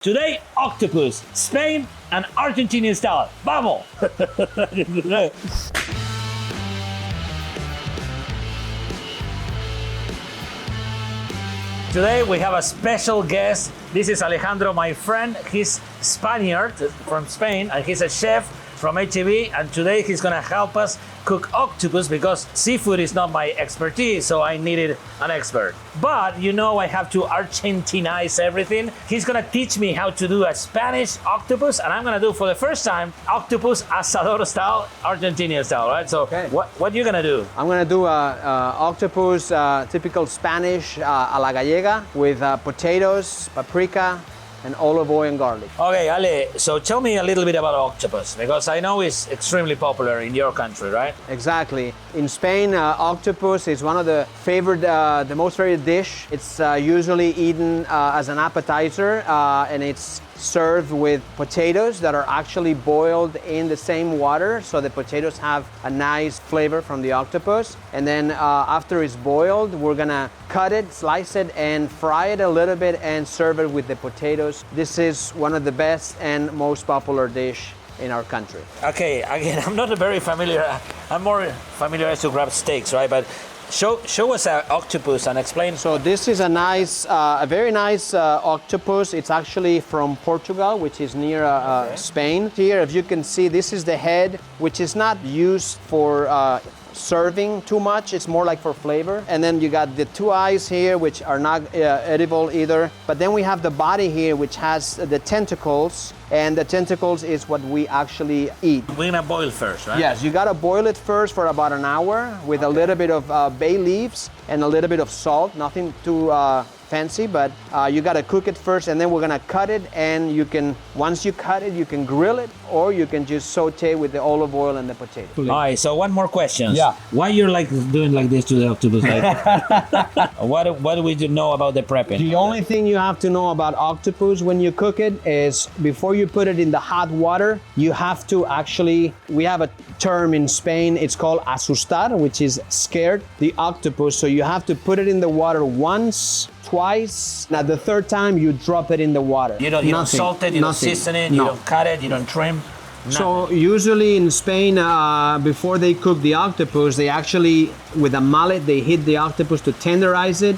Today, octopus, Spain and Argentine style. Vamos! Today we have a special guest. This is Alejandro, my friend. He's Spaniard from Spain and he's a chef from HEB, and today he's gonna help us cook octopus because seafood is not my expertise, so I needed an expert. But you know I have to Argentinize everything. He's gonna teach me how to do a Spanish octopus, and I'm gonna do for the first time Octopus Asador style, Argentinian style, right? So okay. What you gonna do? I'm gonna do octopus, typical Spanish a la Gallega with potatoes, paprika, and olive oil and garlic. Okay, Ale, so tell me a little bit about octopus, because I know it's extremely popular in your country, right? Exactly. In Spain, octopus is one of the most favorite dish. It's usually eaten as an appetizer, and it's served with potatoes that are actually boiled in the same water, so the potatoes have a nice flavor from the octopus. And then after it's boiled, we're gonna cut it, slice it, and fry it a little bit and serve it with the potatoes. This is one of the best and most popular dish in our country. Okay, again, I'm not very familiar. I'm more familiar to grab steaks, right? But show us an octopus and explain. So this is a very nice octopus. It's actually from Portugal, which is near Spain. Here, if you can see, this is the head, which is not used for serving too much. It's more like for flavor. And then you got the two eyes here, which are not edible either. But then we have the body here, which has the tentacles. And the tentacles is what we actually eat. We're gonna boil first, right? Yes, you gotta boil it first for about an hour with a little bit of bay leaves and a little bit of salt. Nothing too fancy, but you gotta cook it first, and then we're gonna cut it. And once you cut it, you can grill it, or you can just saute with the olive oil and the potato. All right. So one more question. Yeah. Why you're like doing like this to the octopus? Like, what do we know about the prepping? The only thing you have to know about octopus when you cook it is before you put it in the hot water, you have to we have a term in Spain, it's called asustar, which is scared the octopus. So you have to put it in the water once, twice. Now the third time you drop it in the water. You don't salt it, you don't season it, you don't cut it, you don't trim. Nothing. So usually in Spain, before they cook the octopus, they actually, with a mallet, they hit the octopus to tenderize it.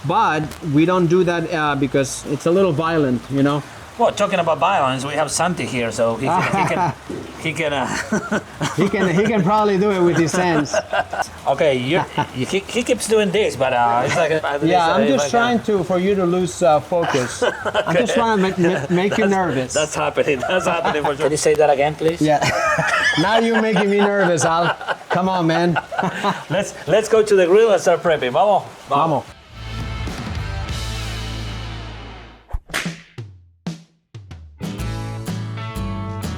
But we don't do that because it's a little violent, you know. Well, talking about violence, we have Santi here, so he can he can probably do it with his hands. Okay, he keeps doing this, but it's like I'm just trying for you to lose focus. Okay. I'm just trying to make you nervous. That's happening. That's happening for sure. Can you say that again, please? Yeah. Now you're making me nervous, Al. Come on, man. Let's go to the grill and start prepping. Vamos.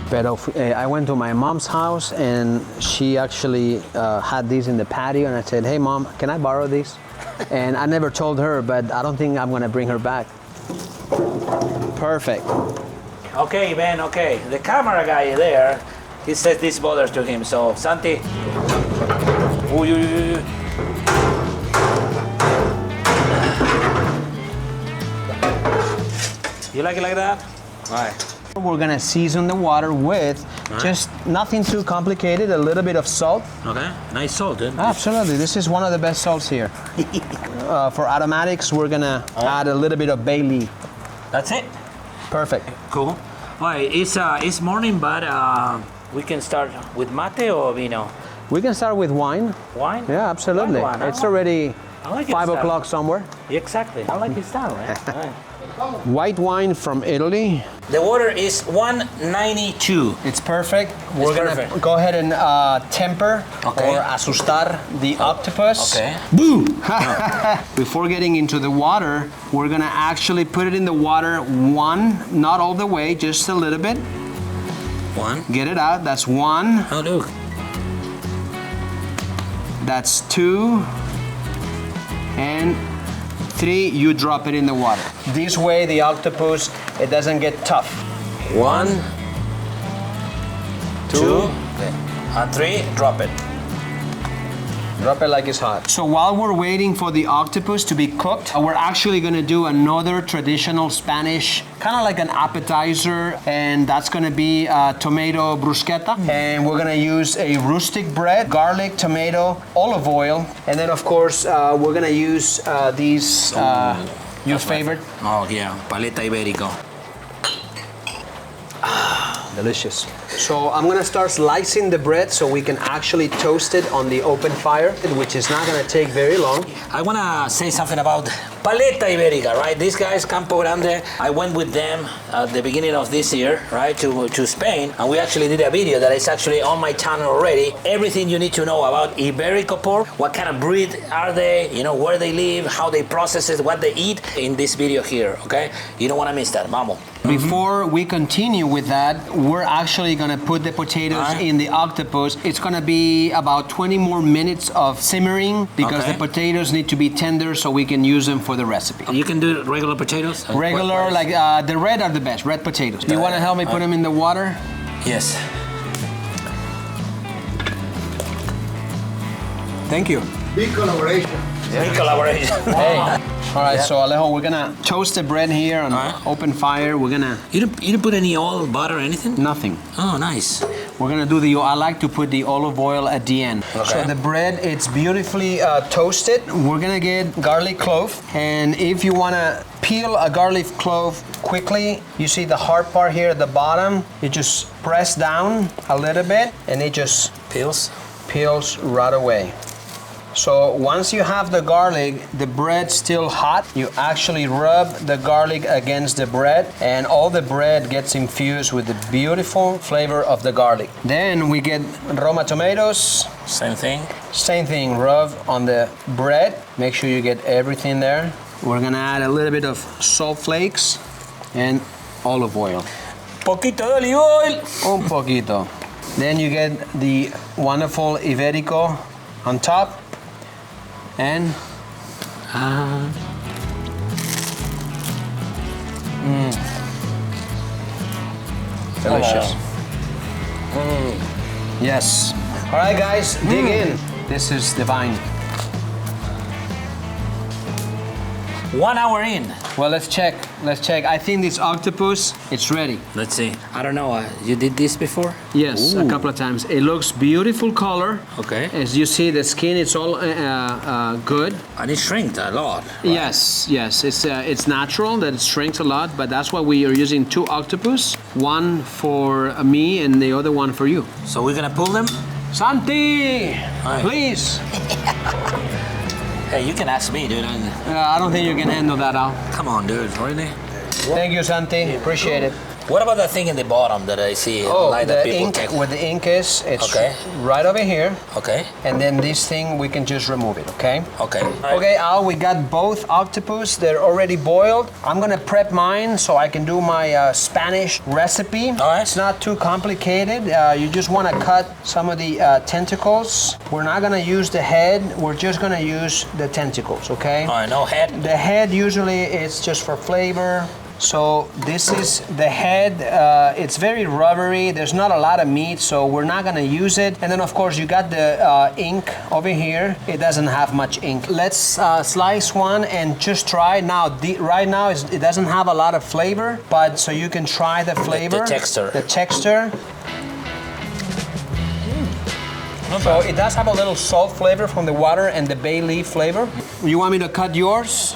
Pero I went to my mom's house and she actually had these in the patio, and I said, hey mom, can I borrow these? And I never told her, but I don't think I'm gonna bring her back. Perfect. Okay, man, okay. The camera guy there, he says this bothers to him, so Santi. You like it like that? All right. We're gonna season the water with just nothing too complicated, a little bit of salt. Okay, nice salt, eh? Absolutely, this is one of the best salts here. For aromatics, we're gonna add a little bit of bay leaf. That's it? Perfect. Cool. All right, it's morning, but we can start with mate or vino? We can start with wine. Wine? Yeah, absolutely. Wine. It's already 5 o'clock somewhere. Exactly, I like this style, man. All right. White wine from Italy. The water is 192. It's perfect. We're gonna go ahead and temper or asustar the octopus. Okay. Boo! Before getting into the water, we're gonna actually put it in the water not all the way, just a little bit. One. Get it out. That's one. Oh, look. That's two. And 3, you drop it in the water. This way the octopus, it doesn't get tough. 1, 2, and 3, drop it. Drop it like it's hot. So while we're waiting for the octopus to be cooked, we're actually gonna do another traditional Spanish, kind of like an appetizer, and that's gonna be tomato bruschetta. And we're gonna use a rustic bread, garlic, tomato, olive oil, and then of course we're gonna use these, your favorite? Oh yeah, paleta Iberico. Delicious. So I'm gonna start slicing the bread so we can actually toast it on the open fire, which is not gonna take very long. I wanna say something about Paleta Iberica, right? These guys, Campo Grande, I went with them at the beginning of this year, right, to Spain, and we actually did a video that is actually on my channel already. Everything you need to know about Iberico pork, what kind of breed are they, you know, where they live, how they process it, what they eat in this video here, okay? You don't wanna miss that, vamos. Before we continue with that, we're actually gonna put the potatoes in the octopus. It's gonna be about 20 more minutes of simmering because the potatoes need to be tender so we can use them for the recipe. You can do regular potatoes? Regular, like the red are the best, red potatoes. You wanna help me put them in the water? Yes. Thank you. Big collaboration. Big collaboration. Hey. All right, so Alejo, we're gonna toast the bread here on open fire. We're gonna... You didn't put any oil, butter, anything? Nothing. Oh, nice. We're gonna do I like to put the olive oil at the end. Okay. So the bread, it's beautifully toasted. We're gonna get garlic clove. And if you wanna peel a garlic clove quickly, you see the hard part here at the bottom, you just press down a little bit and it just peels right away. So once you have the garlic, the bread still hot, you actually rub the garlic against the bread and all the bread gets infused with the beautiful flavor of the garlic. Then we get Roma tomatoes. Same thing? Same thing, rub on the bread. Make sure you get everything there. We're gonna add a little bit of salt flakes and olive oil. Poquito de olive oil. Un poquito. Then you get the wonderful Iberico on top. And delicious. Yes. All right, guys, dig in. This is divine. 1 hour in. Well, let's check. Let's check. I think this octopus, it's ready. Let's see. I don't know. You did this before? Yes, a couple of times. It looks beautiful color. Okay. As you see, the skin, it's all good. And it shrinks a lot. Right? Yes, yes. It's natural that it shrinks a lot, but that's why we are using 2 octopus. One for me and the other one for you. So we're gonna pull them? Santi, please. Hey, you can ask me, dude. I don't think you can handle that, Al. Come on, dude. Really? Thank you, Santi. Appreciate it. What about that thing in the bottom that I see? Oh, the ink, where the ink is, it's right over here. Okay. And then this thing, we can just remove it, okay? Okay. Okay, Al, we got both octopus. They're already boiled. I'm gonna prep mine so I can do my Spanish recipe. All right. It's not too complicated. You just wanna cut some of the tentacles. We're not gonna use the head. We're just gonna use the tentacles, okay? All right, no head? The head usually is just for flavor. So this is the head. It's very rubbery. There's not a lot of meat, so we're not gonna use it. And then of course you got the ink over here. It doesn't have much ink. Let's slice one and just try. Now, right now it doesn't have a lot of flavor, but so you can try the flavor. The texture. The texture. So it does have a little salt flavor from the water and the bay leaf flavor. You want me to cut yours?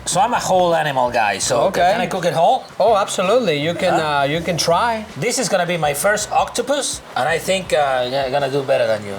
So I'm a whole animal guy, so can I cook it whole? Oh, absolutely. You can try. This is gonna be my first octopus, and I think I'm gonna do better than you.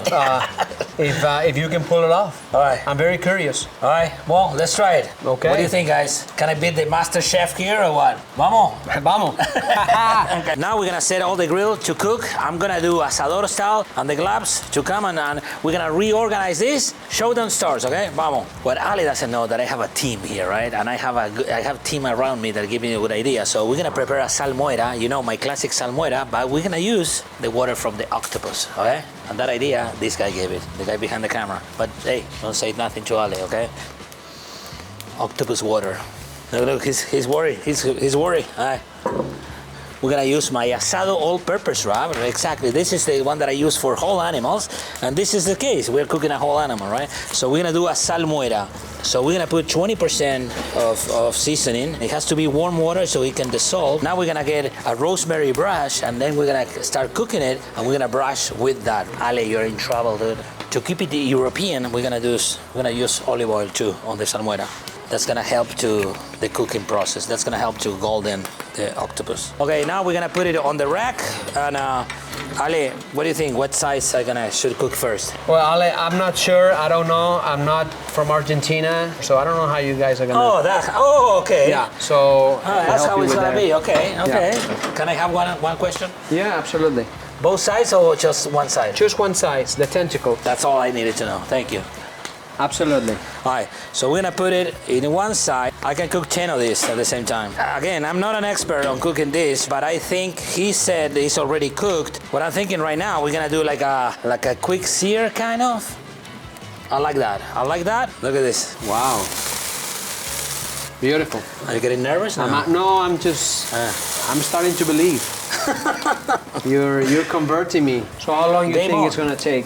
If you can pull it off. All right. I'm very curious. All right, well, let's try it. Okay. What do you think, guys? Can I beat the master chef here or what? Vamos. Vamos. Okay. Now we're gonna set all the grill to cook. I'm gonna do asador style and the gloves to come and we're gonna reorganize this. Show them stars, okay? Vamos. What Ali doesn't know that I have a team here, right? And I have a team around me that give me a good idea. So we're gonna prepare a salmuera, you know, my classic salmuera, but we're gonna use the water from the octopus, okay? And that idea, this guy gave it, the guy behind the camera. But hey, don't say nothing to Ali, okay? Octopus water. Look, he's worried. He's worried. All right. we're gonna use my asado all-purpose rub. Exactly, this is the one that I use for whole animals, and this is the case. We're cooking a whole animal, right? So we're gonna do a salmuera. So we're gonna put 20% of seasoning. It has to be warm water so it can dissolve. Now we're gonna get a rosemary brush, and then we're gonna start cooking it, and we're gonna brush with that. Ale, you're in trouble, dude. To keep it European, we're gonna use olive oil too on the salmuera. That's gonna help to the cooking process. That's gonna help to golden the octopus. Okay, now we're gonna put it on the rack. And Ale, what do you think? What size should cook first? Well, Ale, I'm not sure. I don't know. I'm not from Argentina, so I don't know how you guys are gonna. Okay. Yeah. So that's how it's gonna be. Okay. Yeah. Can I have one question? Yeah, absolutely. Both sides or just one side? Just one side, the tentacle. That's all I needed to know. Thank you. Absolutely. All right, so we're gonna put it in one side. I can cook 10 of these at the same time. Again, I'm not an expert on cooking this, but I think he said it's already cooked. What I'm thinking right now, we're gonna do like a quick sear kind of. I like that. Look at this. Wow. Beautiful. Are you getting nervous now? I'm starting to believe. You're converting me. So how long do you think it's gonna take?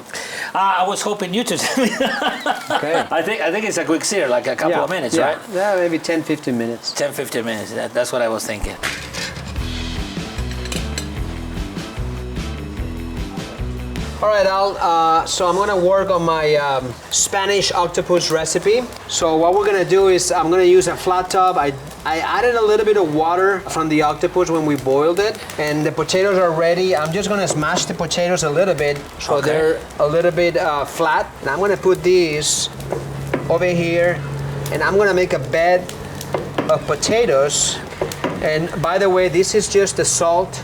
I was hoping you to tell me. Okay. I think it's a quick sear, like a couple of minutes, right? Yeah, maybe 10-15 minutes. 10-15 minutes. That's what I was thinking. All right, Al, so I'm gonna work on my Spanish octopus recipe. So what we're gonna do is I'm gonna use a flat top. I added a little bit of water from the octopus when we boiled it, and the potatoes are ready. I'm just gonna smash the potatoes a little bit so they're a little bit flat. And I'm gonna put these over here, and I'm gonna make a bed of potatoes. And by the way, this is just the salt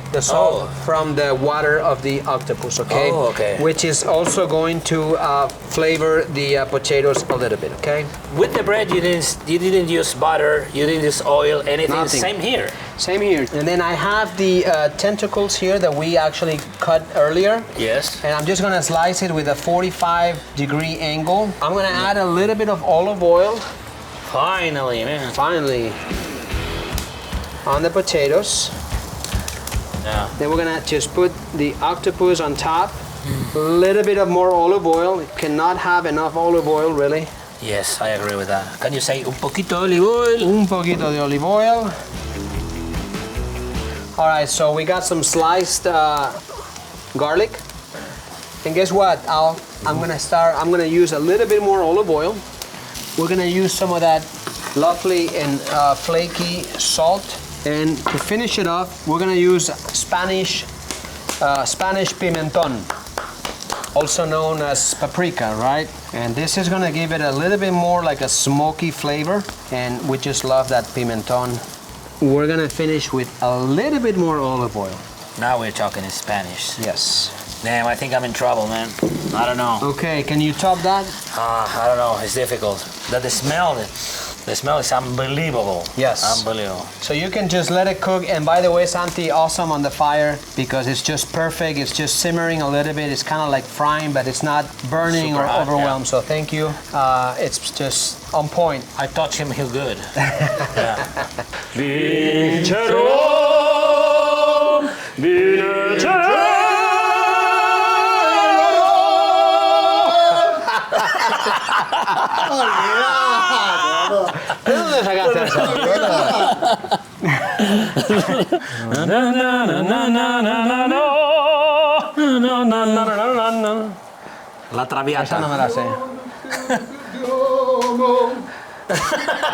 from the water of the octopus, okay? Oh, okay. Which is also going to flavor the potatoes a little bit, okay? With the bread, you didn't use butter, you didn't use oil, anything. Nothing. Same here. Same here. And then I have the tentacles here that we actually cut earlier. Yes. And I'm just gonna slice it with a 45-degree angle. I'm gonna add a little bit of olive oil. Finally, man. Finally. On the potatoes. Yeah. Then we're gonna just put the octopus on top. A little bit of more olive oil. It cannot have enough olive oil, really. Yes, I agree with that. Can you say un poquito de olive oil? Un poquito de olive oil. All right, so we got some sliced garlic. And guess what, Al? I'm gonna use a little bit more olive oil. We're gonna use some of that lovely and flaky salt. And to finish it off, we're gonna use Spanish pimentón, also known as paprika, right? And this is gonna give it a little bit more like a smoky flavor, and we just love that pimentón. We're gonna finish with a little bit more olive oil. Now we're talking in Spanish. Yes. Damn, I think I'm in trouble, man. I don't know. Okay, can you top that? I don't know, it's difficult. The smell is unbelievable. Yes. Unbelievable. So you can just let it cook. And by the way, Santi, awesome on the fire because it's just perfect. It's just simmering a little bit. It's kind of like frying, but it's not burning Super or hot, overwhelmed. yeah. So thank you. It's just on point. I touch him heal good. ¿De dónde sacaste eso? La Traviata. Esa no me la sé.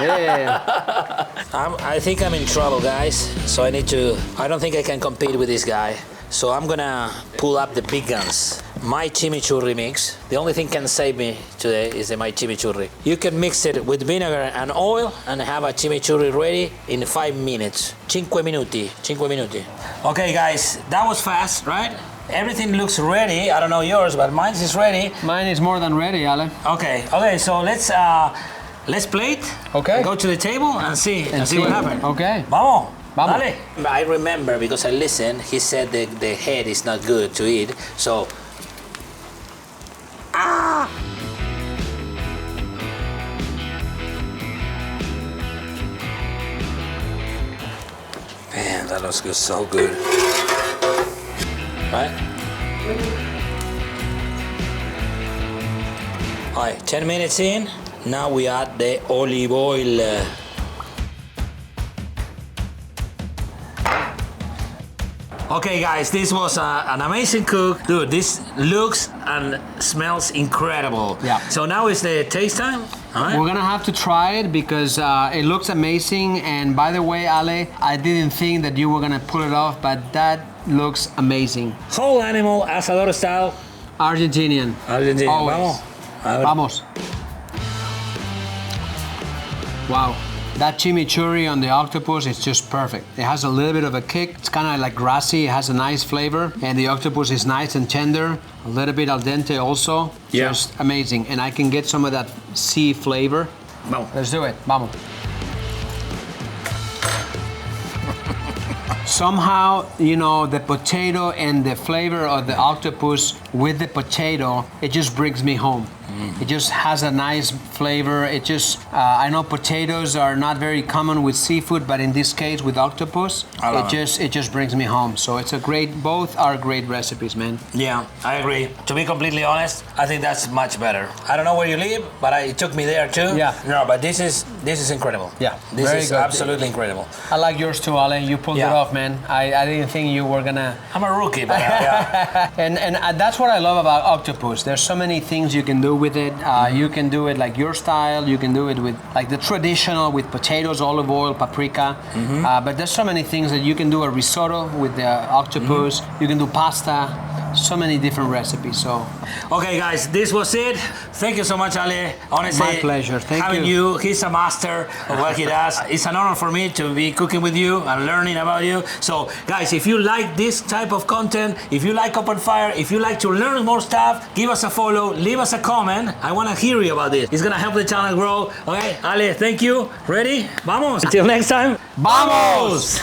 Yeah. I think I'm in trouble, guys. So I don't think I can compete with this guy. So I'm gonna pull up the big guns. My chimichurri mix. The only thing can save me today is my chimichurri. You can mix it with vinegar and oil and have a chimichurri ready in 5 minutes. 5 minuti. Okay, guys, that was fast, right? Everything looks ready. I don't know yours, but mine is ready. Mine is more than ready, Ale. Okay, so let's plate. Okay. Go to the table and see what happens. Okay. Vamos. Vamos. Dale. I remember because I listened. He said the head is not good to eat. So. Man, that looks good, so good. Right? All right, 10 minutes in. Now we add the olive oil. Okay guys, this was an amazing cook. Dude, this looks and smells incredible. Yeah. So now is the taste time. All right. We're gonna have to try it because it looks amazing. And by the way, Ale, I didn't think that you were gonna pull it off, but that looks amazing. Whole animal, asador style. Argentinian. Argentina. Always. Vamos. Wow. That chimichurri on the octopus is just perfect. It has a little bit of a kick. It's kind of like grassy. It has a nice flavor. And the octopus is nice and tender. A little bit al dente also. Yeah. Just amazing. And I can get some of that sea flavor. Vamos. Let's do it. Vamos. Somehow, you know, the potato and the flavor of the octopus with the potato, it just brings me home. It just has a nice flavor. It just, I know potatoes are not very common with seafood, but in this case with octopus, it just brings me home. So it's a great, both are great recipes, man. Yeah, I agree. To be completely honest, I think that's much better. I don't know where you live, but it took me there too. Yeah. No, but this is incredible. Yeah, This very is good. absolutely incredible. I like yours too, Ale. You pulled it Yeah. off, man. I didn't think you were gonna. I'm a rookie, but yeah. And that's what I love about octopus. There's so many things you can do with it. You can do it like your style. You can do it with like the traditional with potatoes, olive oil, paprika. But there's so many things that you can do a risotto with the octopus. You can do pasta. So many different recipes. So. Okay, guys, this was it. Thank you so much, Ale. Honestly, My pleasure. Thank having you. He's a master of what he does. It's an honor for me to be cooking with you and learning about you. So, guys, if you like this type of content, if you like Open Fire, if you like to learn more stuff, give us a follow, leave us a comment. I want to hear you about this. It's gonna help the channel grow. Okay, Ale, thank you. Ready? Vamos. Until next time. Vamos!